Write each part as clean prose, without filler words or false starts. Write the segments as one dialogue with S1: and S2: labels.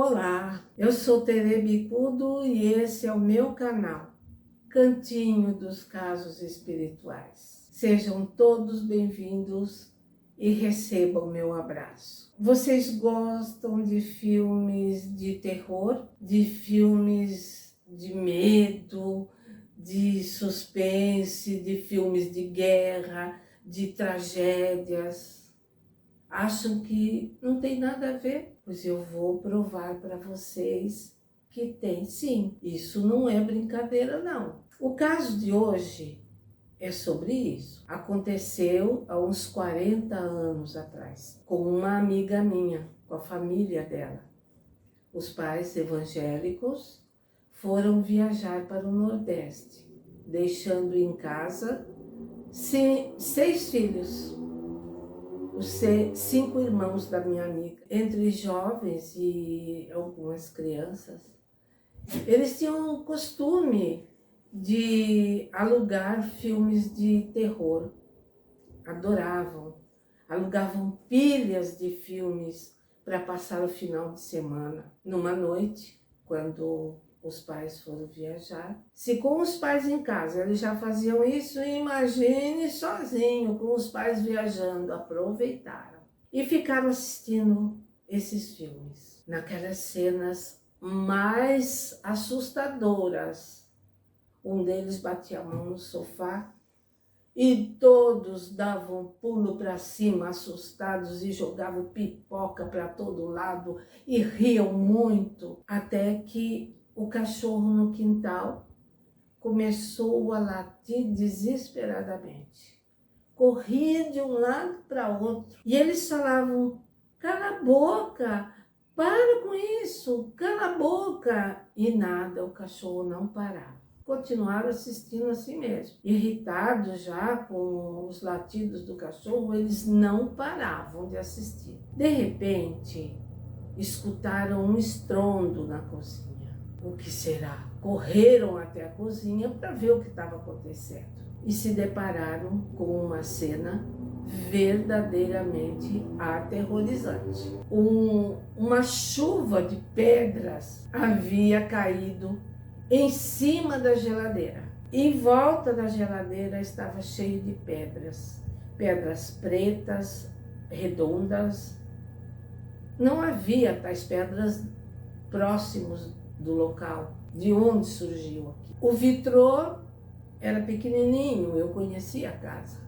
S1: Olá, eu sou Tere Bicudo e esse é o meu canal, Cantinho dos Casos Espirituais. Sejam todos bem-vindos e recebam meu abraço. Vocês gostam de filmes de terror, de filmes de medo, de suspense, de filmes de guerra, de tragédias? Acham que não tem nada a ver? Pois eu vou provar para vocês que tem sim. Isso não é brincadeira, não. O caso de hoje é sobre isso. Aconteceu há uns 40 anos atrás, com uma amiga minha, com a família dela. Os pais evangélicos foram viajar para o Nordeste, deixando em casa 6 filhos. Os 5 irmãos da minha amiga, entre jovens e algumas crianças, eles tinham o costume de alugar filmes de terror. Adoravam. Alugavam pilhas de filmes para passar o final de semana. Numa noite, quando os pais foram viajar, se com os pais em casa eles já faziam isso, imagine sozinho, com os pais viajando, aproveitaram e ficaram assistindo esses filmes. Naquelas cenas mais assustadoras, um deles batia a mão no sofá e todos davam pulo para cima, assustados, e jogavam pipoca para todo lado e riam muito, até que o cachorro no quintal começou a latir desesperadamente. Corria de um lado para outro. E eles falavam, cala a boca, para com isso, cala a boca. E nada, o cachorro não parava. Continuaram assistindo assim mesmo. Irritados já com os latidos do cachorro, eles não paravam de assistir. De repente, escutaram um estrondo na cozinha. O que será? Correram até a cozinha para ver o que estava acontecendo e se depararam com uma cena verdadeiramente aterrorizante. Uma chuva de pedras havia caído em cima da geladeira. Em volta da geladeira estava cheio de pedras. Pedras pretas, redondas. Não havia tais pedras próximos do local, de onde surgiu aqui. O vitrô era pequenininho, eu conhecia a casa.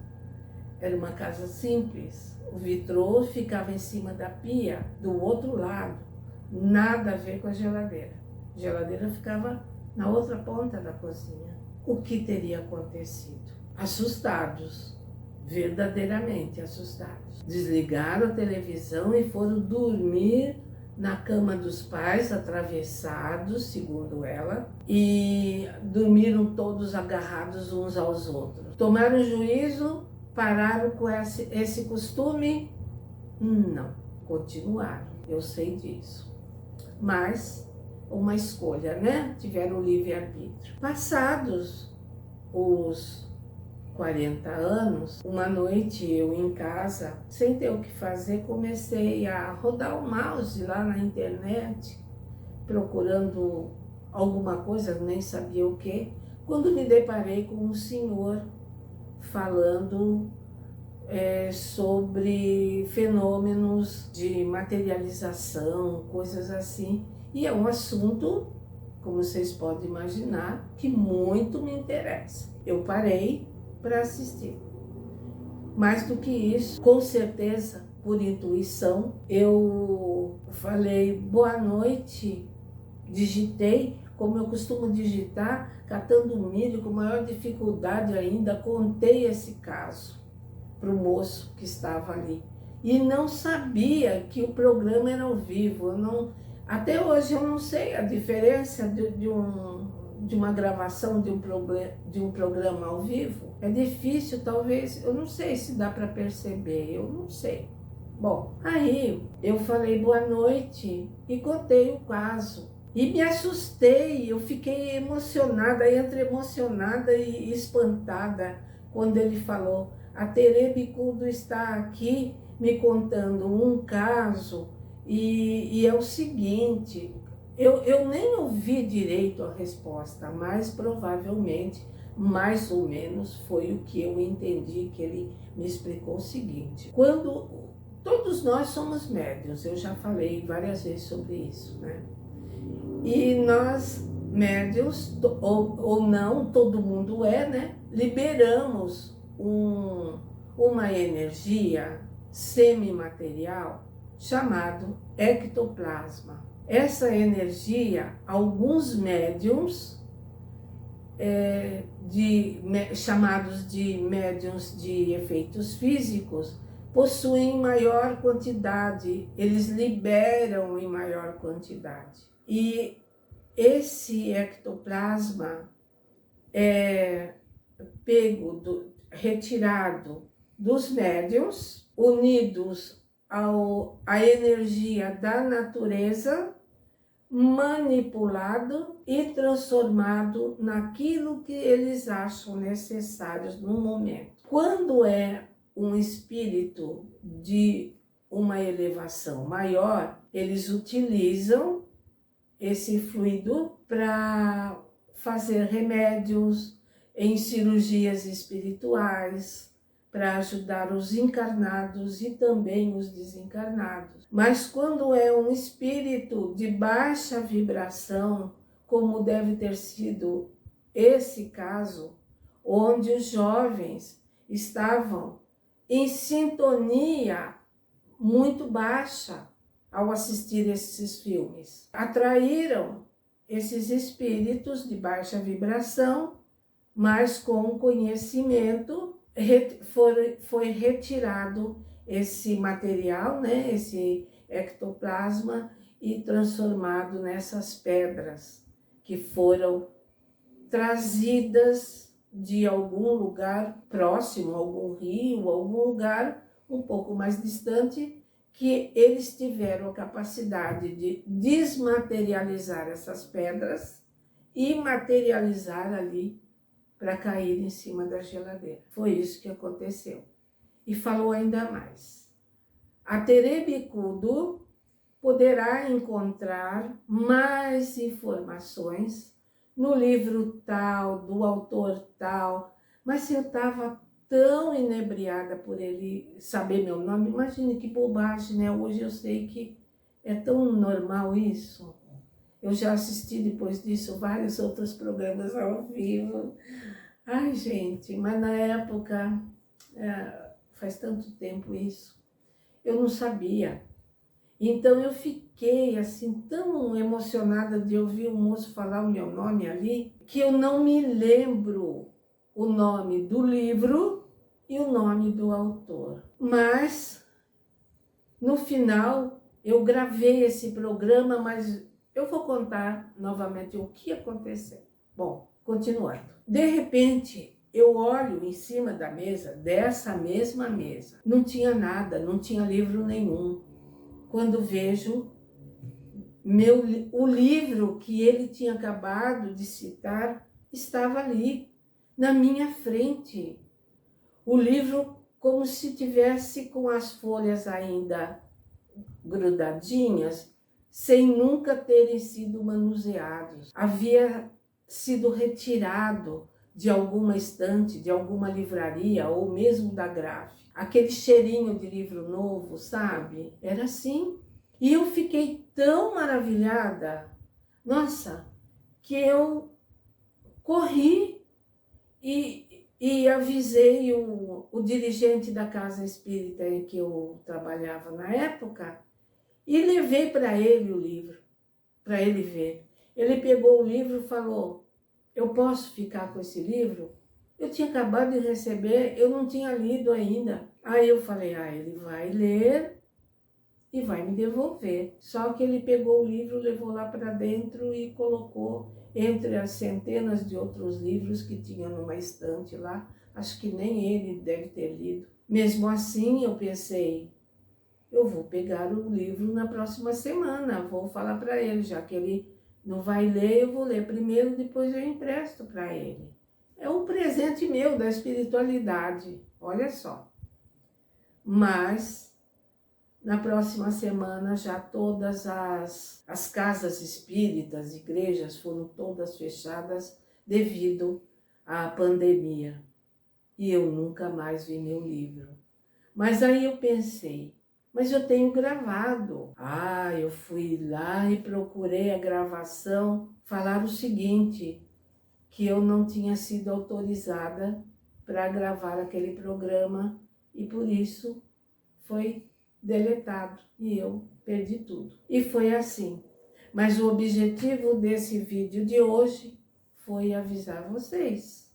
S1: Era uma casa simples. O vitrô ficava em cima da pia, do outro lado. Nada a ver com a geladeira. A geladeira ficava na outra ponta da cozinha. O que teria acontecido? Assustados, verdadeiramente assustados. Desligaram a televisão e foram dormir na cama dos pais, atravessados, segundo ela, e dormiram todos agarrados uns aos outros. Tomaram juízo, pararam com esse costume? Não, continuaram, eu sei disso. Mas uma escolha, né? Tiveram livre-arbítrio. Passados os 40 anos, uma noite eu em casa, sem ter o que fazer, comecei a rodar o mouse lá na internet, procurando alguma coisa, nem sabia o que, quando me deparei com um senhor falando sobre fenômenos de materialização, coisas assim. E é um assunto, como vocês podem imaginar, que muito me interessa. Eu parei para assistir. Mais do que isso, com certeza, por intuição, eu falei boa noite, digitei, como eu costumo digitar, catando milho com maior dificuldade ainda, contei esse caso para o moço que estava ali. E não sabia que o programa era ao vivo. Até hoje eu não sei a diferença de uma gravação de um programa ao vivo. É difícil, talvez, eu não sei se dá para perceber, eu não sei. Bom, aí eu falei boa noite e contei o caso. E me assustei, eu fiquei emocionada, entre emocionada e espantada, quando ele falou, a Tere Bicudo está aqui me contando um caso E é o seguinte, eu nem ouvi direito a resposta, mas provavelmente, mais ou menos, foi o que eu entendi, que ele me explicou o seguinte. Quando todos nós somos médiuns, eu já falei várias vezes sobre isso, né? E nós, médiuns, ou não, todo mundo é, né? Liberamos uma energia semimaterial chamado ectoplasma. Essa energia, alguns médiums, chamados de médiums de efeitos físicos, possuem maior quantidade, eles liberam em maior quantidade. E esse ectoplasma é retirado dos médiuns, unidos à energia da natureza, manipulado e transformado naquilo que eles acham necessários no momento. Quando é um espírito de uma elevação maior, eles utilizam esse fluido para fazer remédios em cirurgias espirituais, para ajudar os encarnados e também os desencarnados. Mas quando é um espírito de baixa vibração, como deve ter sido esse caso, onde os jovens estavam em sintonia muito baixa ao assistir esses filmes, atraíram esses espíritos de baixa vibração, mas com conhecimento foi retirado esse material, né, esse ectoplasma, e transformado nessas pedras que foram trazidas de algum lugar próximo, algum rio, algum lugar um pouco mais distante, que eles tiveram a capacidade de desmaterializar essas pedras e materializar ali para cair em cima da geladeira. Foi isso que aconteceu. E falou ainda mais. A Tere Bicudo poderá encontrar mais informações no livro tal, do autor tal, mas eu estava tão inebriada por ele saber meu nome. Imagine que bobagem, né? Hoje eu sei que é tão normal isso. Eu já assisti depois disso vários outros programas ao vivo. Ai, gente, mas na época, faz tanto tempo isso, eu não sabia. Então eu fiquei assim tão emocionada de ouvir o moço falar o meu nome ali, que eu não me lembro o nome do livro e o nome do autor. Mas, no final, eu gravei esse programa, mas eu vou contar novamente o que aconteceu. Bom, continuando. De repente, eu olho em cima da mesa, dessa mesma mesa. Não tinha nada, não tinha livro nenhum. Quando vejo o livro que ele tinha acabado de citar, estava ali, na minha frente. O livro como se tivesse com as folhas ainda grudadinhas, sem nunca terem sido manuseados. Havia sido retirado de alguma estante, de alguma livraria ou mesmo da gráfica. Aquele cheirinho de livro novo, sabe? Era assim. E eu fiquei tão maravilhada, nossa, que eu corri e avisei o dirigente da casa espírita em que eu trabalhava na época e levei para ele o livro, para ele ver. Ele pegou o livro e falou: eu posso ficar com esse livro? Eu tinha acabado de receber, eu não tinha lido ainda. Aí eu falei: ele vai ler e vai me devolver. Só que ele pegou o livro, levou lá para dentro e colocou entre as centenas de outros livros que tinha numa estante lá. Acho que nem ele deve ter lido. Mesmo assim, eu pensei, eu vou pegar o livro na próxima semana, vou falar para ele, já que ele não vai ler, eu vou ler primeiro, depois eu empresto para ele. É um presente meu da espiritualidade, olha só. Mas Na próxima semana já todas as casas espíritas, igrejas foram todas fechadas devido à pandemia. E eu nunca mais vi meu livro. Mas aí eu pensei, mas eu tenho gravado. Eu fui lá e procurei a gravação. Falaram o seguinte, que eu não tinha sido autorizada para gravar aquele programa e por isso foi deletado e eu perdi tudo. E foi assim. Mas o objetivo desse vídeo de hoje foi avisar vocês.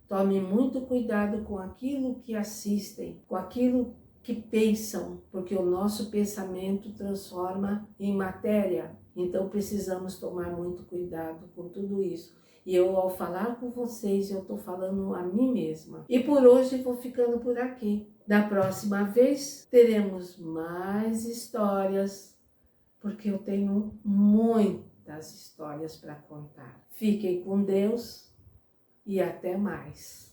S1: Tome muito cuidado com aquilo que assistem, com aquilo que pensam, porque o nosso pensamento transforma em matéria. Então precisamos tomar muito cuidado com tudo isso. E eu, ao falar com vocês, eu estou falando a mim mesma. E por hoje vou ficando por aqui. Da próxima vez teremos mais histórias, porque eu tenho muitas histórias para contar. Fiquem com Deus e até mais.